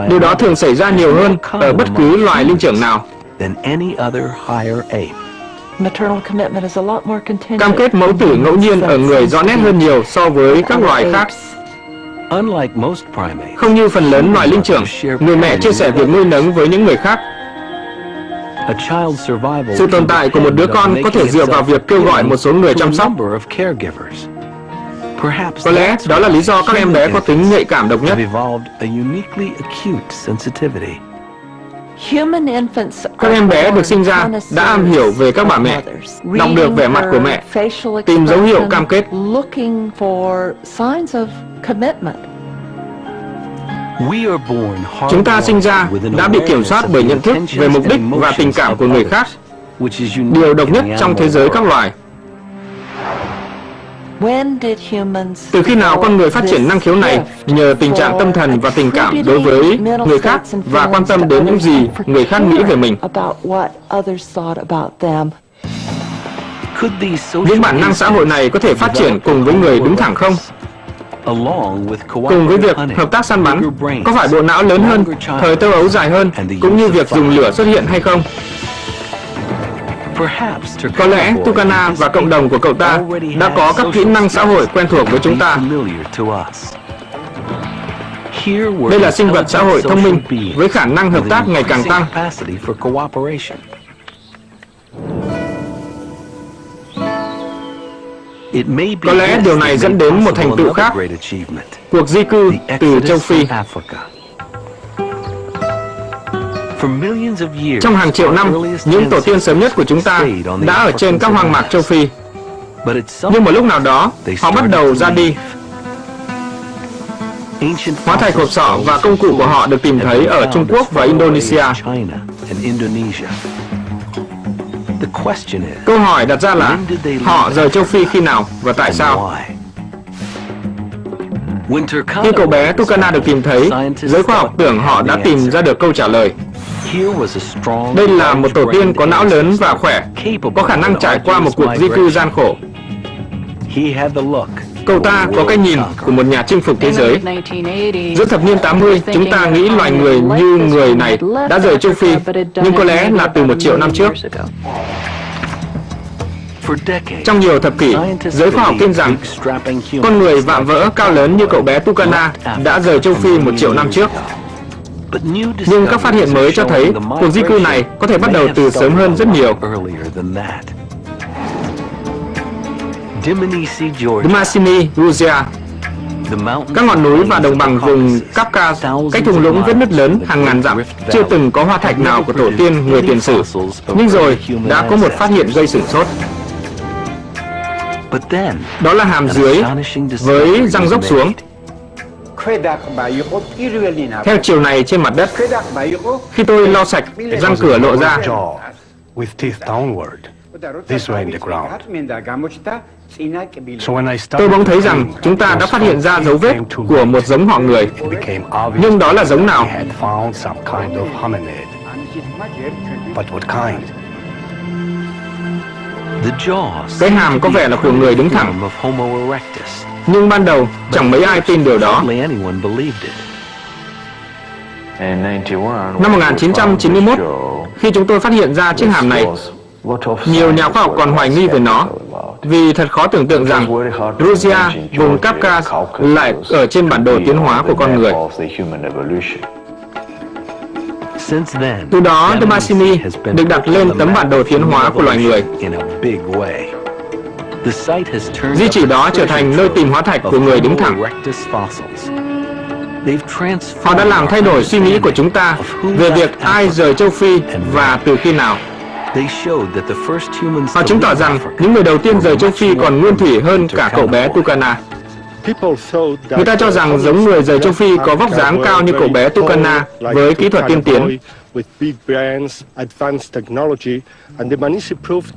Điều đó thường xảy ra nhiều hơn ở bất cứ loài linh trưởng nào. Cam kết mẫu tử ngẫu nhiên ở người rõ nét hơn nhiều so với các loài khác. Không như phần lớn loài linh trưởng, người mẹ chia sẻ việc nuôi nấng với những người khác. Sự tồn tại của một đứa con có thể dựa vào việc kêu gọi một số người chăm sóc. Có lẽ đó là lý do các em bé có tính nhạy cảm độc nhất. Các em bé được sinh ra đã am hiểu về các bà mẹ, đọc được vẻ mặt của mẹ, tìm dấu hiệu cam kết. Chúng ta sinh ra đã bị kiểm soát bởi nhận thức về mục đích và tình cảm của người khác, điều độc nhất trong thế giới các loài. Từ khi nào con người phát triển năng khiếu này nhờ tình trạng tâm thần và tình cảm đối với người khác và quan tâm đến những gì người khác nghĩ về mình? Những bản năng xã hội này có thể phát triển cùng với người đứng thẳng không? Cùng với việc hợp tác săn bắn, có phải bộ não lớn hơn, thời thơ ấu dài hơn, cũng như việc dùng lửa xuất hiện hay không? Có lẽ Tucana và cộng đồng của cậu ta đã có các kỹ năng xã hội quen thuộc với chúng ta. Đây là sinh vật xã hội thông minh với khả năng hợp tác ngày càng tăng. Có lẽ điều này dẫn đến một thành tựu khác, cuộc di cư từ châu Phi. Trong hàng triệu năm, những tổ tiên sớm nhất của chúng ta đã ở trên các hoang mạc châu Phi. Nhưng một lúc nào đó, họ bắt đầu ra đi. Hóa thạch hộp sọ và công cụ của họ được tìm thấy ở Trung Quốc và Indonesia. Câu hỏi đặt ra là họ rời châu Phi khi nào và tại sao? Khi cậu bé Tucana được tìm thấy, giới khoa học tưởng họ đã tìm ra được câu trả lời. Đây là một tổ tiên có não lớn và khỏe, có khả năng trải qua một cuộc di cư gian khổ. Cậu ta có cái nhìn của một nhà chinh phục thế giới. Giữa thập niên 80, chúng ta nghĩ loài người như người này đã rời châu Phi, nhưng có lẽ là từ 1 triệu năm trước. Trong nhiều thập kỷ, giới khoa học tin rằng con người vạm vỡ cao lớn như cậu bé Tucana đã rời châu Phi 1 triệu năm trước. Nhưng các phát hiện mới cho thấy cuộc di cư này có thể bắt đầu từ sớm hơn rất nhiều. Dmanisi, Georgia. Các ngọn núi và đồng bằng vùng Kafka cách thung lũng vết nứt lớn hàng ngàn dặm, chưa từng có hoa thạch nào của tổ tiên người tiền sử. Nhưng rồi đã có một phát hiện gây sửng sốt. Đó là hàm dưới với răng dốc xuống. Theo chiều này trên mặt đất, khi tôi lau sạch, răng cửa lộ ra. Tôi bỗng thấy rằng chúng ta đã phát hiện ra dấu vết của một giống họ người. Nhưng đó là giống nào? Cái hàm có vẻ là của người đứng thẳng, nhưng ban đầu chẳng mấy ai tin điều đó. Năm 1991, khi chúng tôi phát hiện ra chiếc hàm này, nhiều nhà khoa học còn hoài nghi về nó, vì thật khó tưởng tượng rằng Georgia, vùng Kafka lại ở trên bản đồ tiến hóa của con người. Từ đó, Dmanisi được đặt lên tấm bản đồ tiến hóa của loài người. Di chỉ đó trở thành nơi tìm hóa thạch của người đứng thẳng. Họ đã làm thay đổi suy nghĩ của chúng ta về việc ai rời châu Phi và từ khi nào. Họ chứng tỏ rằng những người đầu tiên rời châu Phi còn nguyên thủy hơn cả cậu bé Tucana. Người ta cho rằng giống người rời châu Phi có vóc dáng cao như cậu bé Tucana với kỹ thuật tiên tiến.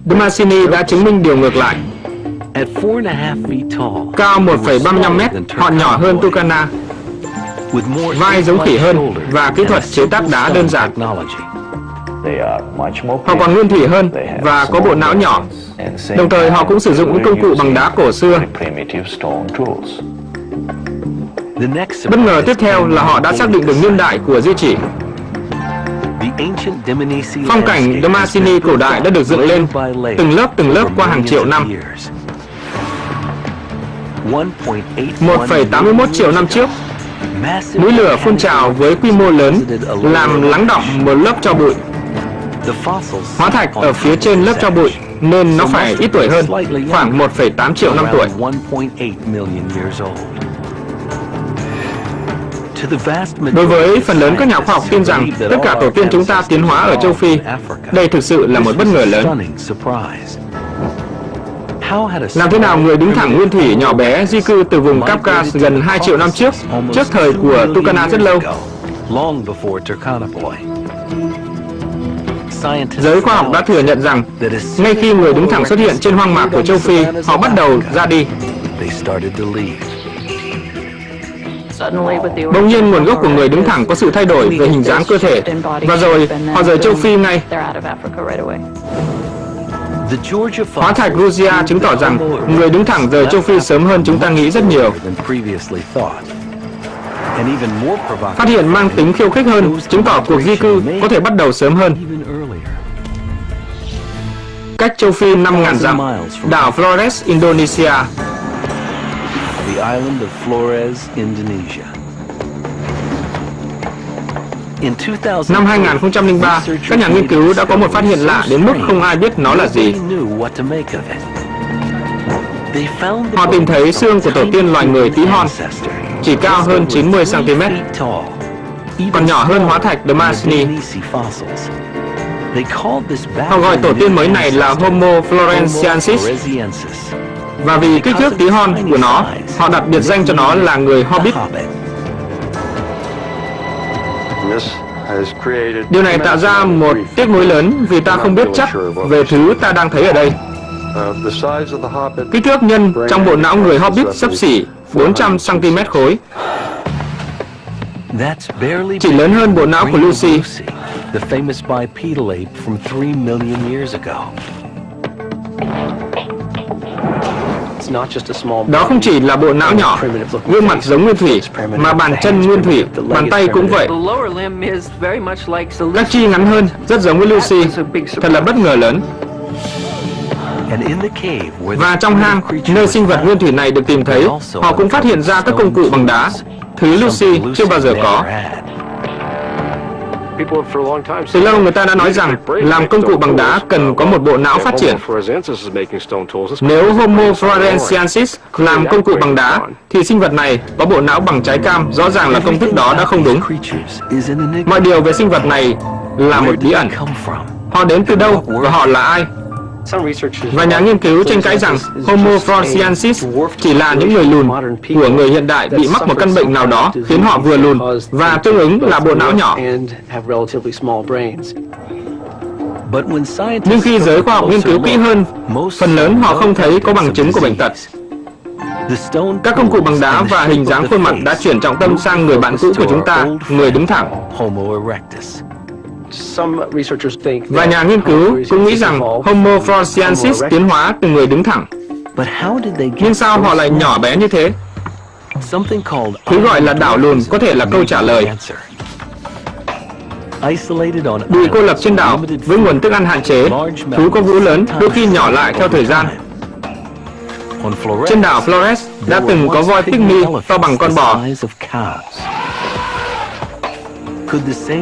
Dmanisi đã chứng minh điều ngược lại. Cao 1,35 mét, họ nhỏ hơn Tucana, vai giống khỉ hơn và kỹ thuật chế tác đá đơn giản. Họ còn nguyên thủy hơn và có bộ não nhỏ. Đồng thời họ cũng sử dụng những công cụ bằng đá cổ xưa. Bất ngờ tiếp theo là họ đã xác định được niên đại của di chỉ. Phong cảnh Dmanisi cổ đại đã được dựng lên từng lớp qua hàng triệu năm. 1,81 triệu năm trước, núi lửa phun trào với quy mô lớn làm lắng đọng một lớp tro bụi. Hóa thạch ở phía trên lớp tro bụi nên nó phải ít tuổi hơn, khoảng 1,8 triệu năm tuổi. Đối với phần lớn các nhà khoa học tin rằng tất cả tổ tiên chúng ta tiến hóa ở châu Phi, đây thực sự là một bất ngờ lớn. Làm thế nào người đứng thẳng nguyên thủy nhỏ bé di cư từ vùng Kafka gần 2 triệu năm trước thời của Tucana rất lâu? Giới khoa học đã thừa nhận rằng ngay khi người đứng thẳng xuất hiện trên hoang mạc của châu Phi, họ bắt đầu ra đi. Bỗng nhiên nguồn gốc của người đứng thẳng có sự thay đổi về hình dáng cơ thể, và rồi họ rời châu Phi ngay. Hóa thạch Georgia chứng tỏ rằng người đứng thẳng rời châu Phi sớm hơn chúng ta nghĩ rất nhiều. Phát hiện mang tính khiêu khích hơn chứng tỏ cuộc di cư có thể bắt đầu sớm hơn. Cách châu Phi 5.000 dặm, đảo Flores, Indonesia. Năm 2003, các nhà nghiên cứu đã có một phát hiện lạ đến mức không ai biết nó là gì. Họ tìm thấy xương của tổ tiên loài người tí hon, chỉ cao hơn 90 cm, còn nhỏ hơn hóa thạch Dmanisi. Họ gọi tổ tiên mới này là Homo floresiensis, và vì kích thước tí hon của nó, họ đặt biệt danh cho nó là người Hobbit. Điều này tạo ra một tiếc nuối lớn vì ta không biết chắc về thứ ta đang thấy ở đây. Kích thước nhân trong bộ não người Hobbit xấp xỉ 400 cm khối. chỉ lớn hơn bộ não của Lucy. The famous bipedal ape from 3 million years ago. Đó không chỉ là bộ não nhỏ, gương mặt giống nguyên thủy, mà bàn chân nguyên thủy, bàn tay cũng vậy. Các chi ngắn hơn, rất giống với Lucy. Thật là bất ngờ lớn. Và trong hang, nơi sinh vật nguyên thủy này được tìm thấy, họ cũng phát hiện ra các công cụ bằng đá, thứ Lucy chưa bao giờ có. Từ lâu người ta đã nói rằng làm công cụ bằng đá cần có một bộ não phát triển. Nếu Homo floresiensis làm công cụ bằng đá, thì sinh vật này có bộ não bằng trái cam, rõ ràng là công thức đó đã không đúng. Mọi điều về sinh vật này là một bí ẩn. Họ đến từ đâu và họ là ai? Và nhà nghiên cứu tranh cãi rằng Homo floresiensis chỉ là những người lùn của người hiện đại bị mắc một căn bệnh nào đó khiến họ vừa lùn và tương ứng là bộ não nhỏ. Nhưng khi giới khoa học nghiên cứu kỹ hơn, phần lớn họ không thấy có bằng chứng của bệnh tật. Các công cụ bằng đá và hình dáng khuôn mặt đã chuyển trọng tâm sang người bạn cũ của chúng ta, người đứng thẳng. Và nhà nghiên cứu cũng nghĩ rằng Homo floresiensis tiến hóa từ người đứng thẳng. Nhưng sao họ lại nhỏ bé như thế? Thứ gọi là đảo lùn có thể là câu trả lời. Bị cô lập trên đảo với nguồn thức ăn hạn chế, thú có vú lớn đôi khi nhỏ lại theo thời gian. Trên đảo Flores đã từng có voi pygmy to bằng con bò.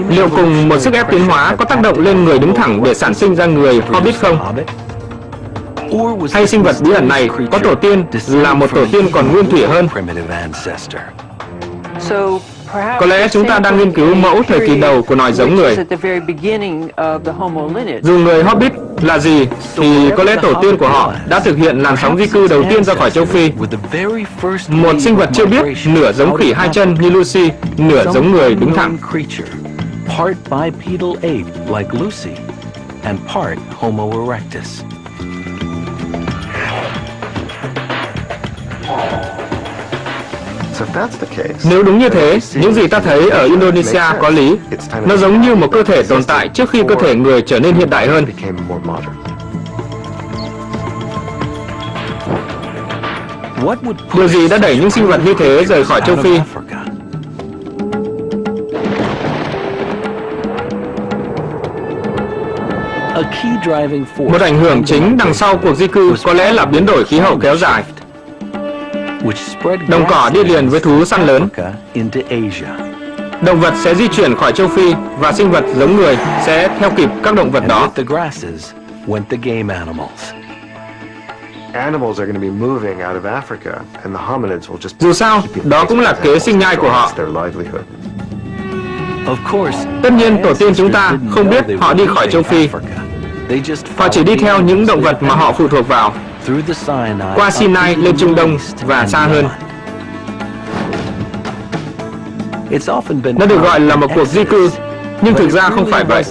Liệu cùng một sức ép tiến hóa có tác động lên người đứng thẳng để sản sinh ra người Hobbit không? Hay sinh vật bí ẩn này có tổ tiên là một tổ tiên còn nguyên thủy hơn? Có lẽ chúng ta đang nghiên cứu mẫu thời kỳ đầu của nòi giống người. Dù người Hobbit là gì, thì có lẽ tổ tiên của họ đã thực hiện làn sóng di cư đầu tiên ra khỏi châu Phi. Một sinh vật chưa biết, nửa giống khỉ hai chân như Lucy, nửa giống người đứng thẳng. Part bipedal ape like Lucy and part Homo erectus. Nếu đúng như thế, những gì ta thấy ở Indonesia có lý. Nó giống như một cơ thể tồn tại trước khi cơ thể người trở nên hiện đại hơn. Điều gì đã đẩy những sinh vật như thế rời khỏi châu Phi? Một ảnh hưởng chính đằng sau cuộc di cư có lẽ là biến đổi khí hậu kéo dài. Đồng cỏ đi liền với thú săn lớn. Động vật sẽ di chuyển khỏi châu Phi và sinh vật giống người sẽ theo kịp các động vật đó. Dù sao, đó cũng là kế sinh nhai của họ. Tất nhiên, tổ tiên chúng ta không biết họ đi khỏi châu Phi. Họ chỉ đi theo những động vật mà họ phụ thuộc vào, qua Sinai lên Trung Đông và xa hơn. Nó được gọi là một cuộc di cư, nhưng thực ra không phải vậy.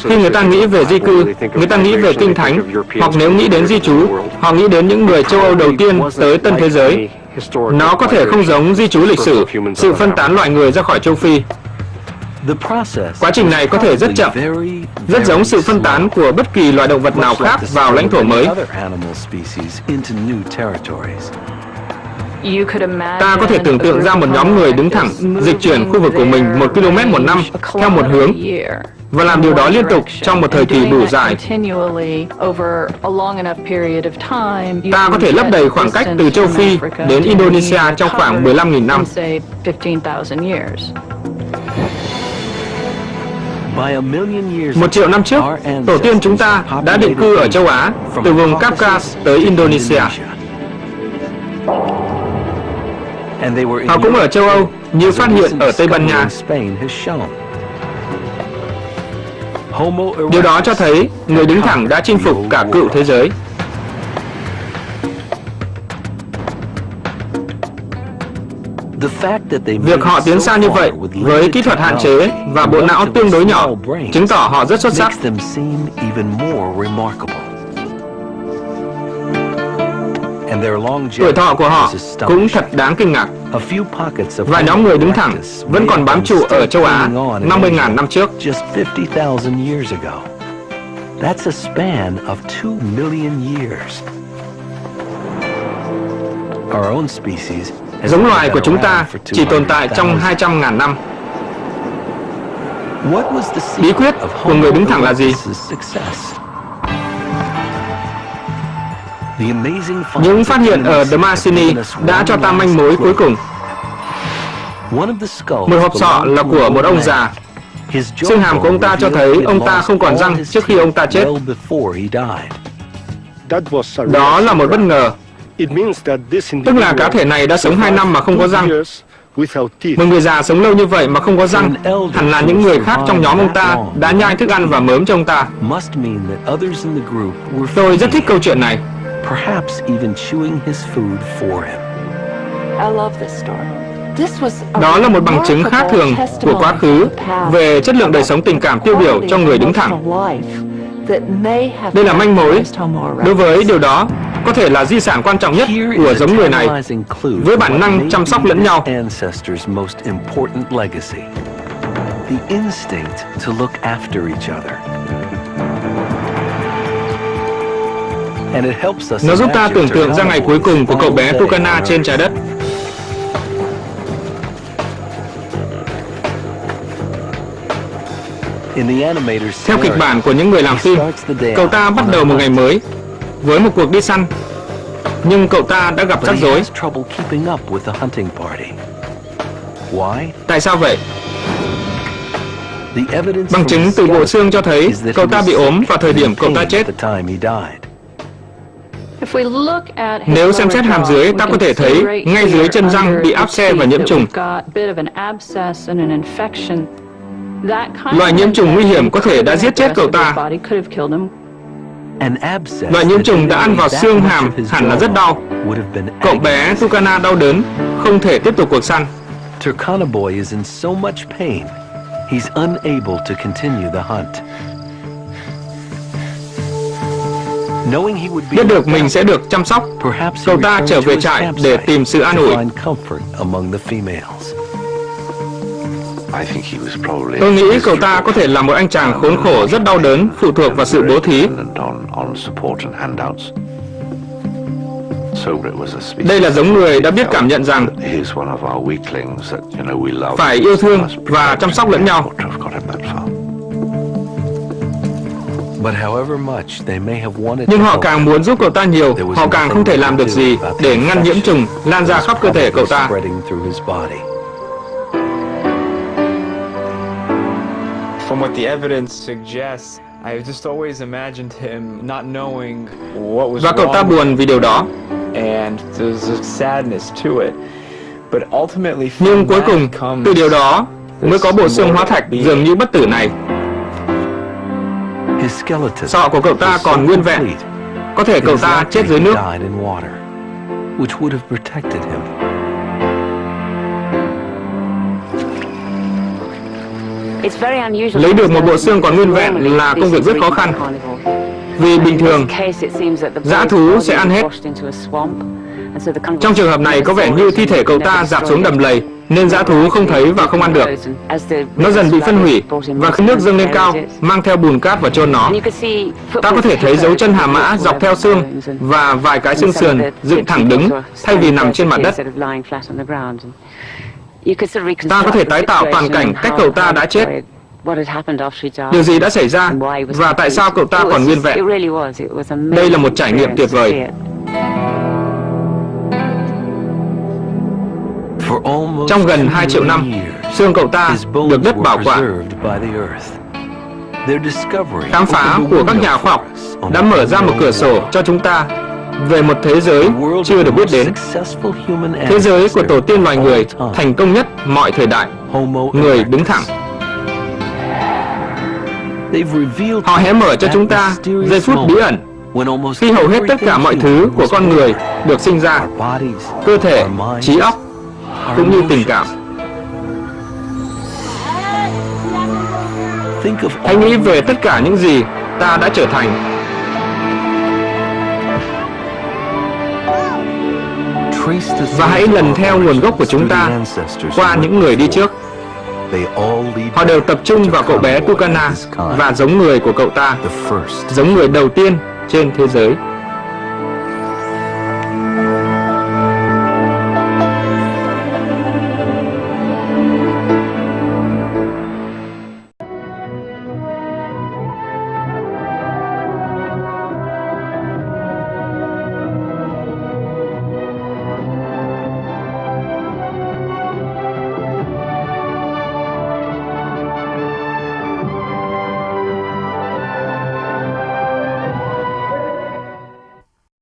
Khi người ta nghĩ về di cư, người ta nghĩ về Kinh Thánh, hoặc nếu nghĩ đến di trú, họ nghĩ đến những người châu Âu đầu tiên tới Tân Thế Giới. Nó có thể không giống di trú lịch sử, sự phân tán loài người ra khỏi châu Phi. Quá trình này có thể rất chậm, rất giống sự phân tán của bất kỳ loài động vật nào khác vào lãnh thổ mới. Ta có thể tưởng tượng ra một nhóm người đứng thẳng, dịch chuyển khu vực của mình 1 km một năm theo một hướng, và làm điều đó liên tục trong một thời kỳ đủ dài. Ta có thể lấp đầy khoảng cách từ châu Phi đến Indonesia trong khoảng 15.000 năm. Một triệu năm trước, tổ tiên chúng ta đã định cư ở châu Á, từ vùng Kafkas tới Indonesia. Họ cũng ở châu Âu, như phát hiện ở Tây Ban Nha. Điều đó cho thấy người đứng thẳng đã chinh phục cả cựu thế giới. Việc họ tiến xa như vậy với kỹ thuật hạn chế và bộ não tương đối nhỏ chứng tỏ họ rất xuất sắc. and their Tuổi longevity thọ của họ is cũng astonishing. thật đáng kinh ngạc. A few pockets of Vài nhóm người đứng thẳng practice vẫn còn bám trụ ở châu Á still going on in 50.000 Asia năm trước. just 50,000 years ago. That's a span of 2 million years. Our own species has Giống only loài been của chúng ta around for chỉ tồn tại trong 200,000. 200.000 năm. What was the Bí secret quyết of của người đứng Homo thẳng là gì? erectus' success? The amazing Những finds phát of hiện ở humans have Damascene given us đã one cho ta last manh mối cuối clue. cùng. One of the skulls Một hộp sọ là belonged to của an một old ông man. già. His Xương hàm của ông ta cho thấy ông ta không còn răng trước khi ông ta chết. Đó là một bất ngờ. Tức là cá thể này đã sống 2 năm mà không có răng. Một người già sống lâu như vậy mà không có răng, hẳn là những người khác trong nhóm ông ta đã nhai thức ăn và mớm cho ông ta. Tôi rất thích câu chuyện này. Đó là một bằng chứng khác thường của quá khứ về chất lượng đời sống tình cảm tiêu biểu cho người đứng thẳng. Đây là manh mối đối với điều đó có thể là di sản quan trọng nhất của giống người này với bản năng chăm sóc lẫn nhau. Nó giúp ta tưởng tượng ra ngày cuối cùng của cậu bé Tucana trên trái đất. Theo kịch bản của những người làm phim, cậu ta bắt đầu một ngày mới với một cuộc đi săn, nhưng cậu ta đã gặp rắc rối. Tại sao vậy? Bằng chứng từ bộ xương cho thấy cậu ta bị ốm vào thời điểm cậu ta chết. Nếu xem xét hàm dưới, ta có thể thấy ngay dưới chân răng bị áp xe và nhiễm trùng. Loại nhiễm trùng nguy hiểm có thể đã giết chết cậu ta. Loại nhiễm trùng đã ăn vào xương hàm hẳn là rất đau. Cậu bé Tucana đau đớn, không thể tiếp tục cuộc săn. Turkana boy is in so much pain, he's unable to continue the hunt. Biết được mình sẽ được chăm sóc, cậu ta trở về trại để tìm sự an ủi. Tôi nghĩ cậu ta có thể là một anh chàng khốn khổ rất đau đớn, phụ thuộc vào sự bố thí. Đây là giống người đã biết cảm nhận rằng phải yêu thương và chăm sóc lẫn nhau. Nhưng họ càng muốn giúp cậu ta nhiều, họ càng không thể làm được gì để ngăn nhiễm trùng lan ra khắp cơ thể cậu ta. From what the evidence suggests, I just always imagined him not knowing what was Và cậu ta wrong buồn vì điều đó. and there's a sadness to it. But ultimately, Nhưng from cuối that cùng, comes từ điều đó mới có bộ xương hóa thạch dường như bất tử này. Sọ của cậu ta còn nguyên vẹn. Có thể cậu ta chết dưới nước. Lấy được một bộ xương còn nguyên vẹn là công việc rất khó khăn. Vì bình thường, dã thú sẽ ăn hết. Trong trường hợp này có vẻ như thi thể cậu ta rạp xuống đầm lầy, nên dã thú không thấy và không ăn được. Nó dần bị phân hủy, và khi nước dâng lên cao, mang theo bùn cát và chôn nó. Ta có thể thấy dấu chân hà mã dọc theo xương và vài cái xương sườn dựng thẳng đứng thay vì nằm trên mặt đất. Ta có thể tái tạo toàn cảnh cách cậu ta đã chết. Điều gì đã xảy ra và tại sao cậu ta còn nguyên vẹn? Đây là một trải nghiệm tuyệt vời. Trong gần 2 triệu năm, xương cậu ta được đất bảo quản. Khám phá của các nhà khoa học đã mở ra một cửa sổ cho chúng ta về một thế giới chưa được biết đến. Thế giới của tổ tiên loài người thành công nhất mọi thời đại, người đứng thẳng. Họ hé mở cho chúng ta giây phút bí ẩn khi hầu hết tất cả mọi thứ của con người được sinh ra, cơ thể, trí óc cũng như tình cảm. Hãy nghĩ về tất cả những gì ta đã trở thành. Và hãy lần theo nguồn gốc của chúng ta qua những người đi trước. Họ đều tập trung vào cậu bé Tucana và giống người của cậu ta, giống người đầu tiên trên thế giới.